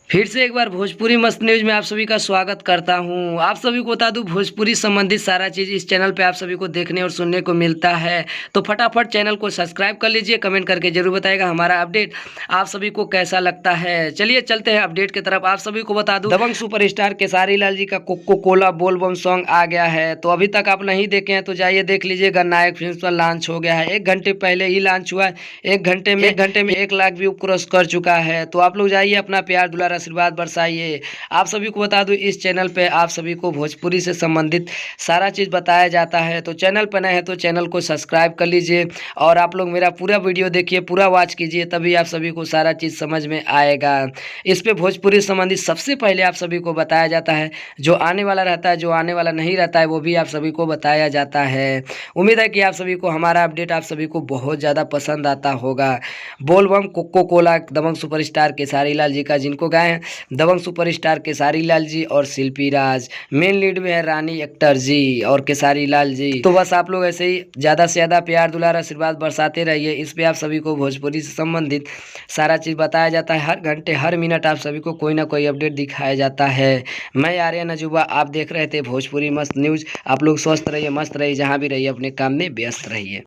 फिर से एक बार भोजपुरी मस्त न्यूज में आप सभी का स्वागत करता हूं। आप सभी को बता दूं, भोजपुरी संबंधित सारा चीज़ इस चैनल पे आप सभी को देखने और सुनने को मिलता है। तो फटाफट चैनल को सब्सक्राइब कर लीजिए, कमेंट करके जरूर बताइएगा हमारा अपडेट आप सभी को कैसा लगता है। चलिए चलते हैं अपडेट की तरफ। आप सभी को बता दूं, दबंग सुपरस्टार खेसारी लाल जी का कोको कोला बोल बम सॉन्ग आ गया है। तो अभी तक आप नहीं देखे हैं तो जाइए देख लीजिएगा। नायक फिल्म पर लॉन्च हो गया है, 1 घंटे पहले ही लॉन्च हुआ है। 1 घंटे में 1 लाख व्यू क्रॉस कर चुका है। तो आप लोग जाइए, अपना प्यार दुलार आशीर्वाद बरसाइए। आप सभी को बता दूं, इस चैनल पे आप सभी को भोजपुरी से संबंधित सारा चीज़ बताया जाता है। तो चैनल पर नए हैं तो चैनल को सब्सक्राइब कर लीजिए और आप लोग मेरा पूरा वीडियो देखिए, पूरा वॉच कीजिए, तभी आप सभी को सारा चीज़ समझ में आएगा। इस पे भोजपुरी संबंधित सबसे पहले आप सभी को बताया जाता है। जो आने वाला रहता है, जो आने वाला नहीं रहता है, वो भी आप सभी को बताया जाता है। उम्मीद है कि आप सभी को हमारा अपडेट आप सभी को बहुत ज़्यादा पसंद आता होगा। बोल बम कोको कोला दबंग सुपरस्टार खेसारी लाल जी का, जिनको गाए हैं दबंग सुपरस्टार खेसारी लाल जी और शिल्पी राज। मेन लीड में है रानी अख्तर जी और खेसारी लाल जी। तो बस आप लोग ऐसे ही ज़्यादा से ज़्यादा प्यार दुलार आशीर्वाद बरसाते रहिए। इस पे आप सभी को भोजपुरी से संबंधित सारा चीज़ बताया जाता है। हर घंटे हर मिनट आप सभी को कोई ना कोई अपडेट दिखाया जाता है। मैं आर्यन अजूबा, आप देख रहे थे भोजपुरी मस्त न्यूज़। आप लोग स्वस्थ रहिए, मस्त रहिए, जहाँ भी रहिए अपने काम में व्यस्त रहिए।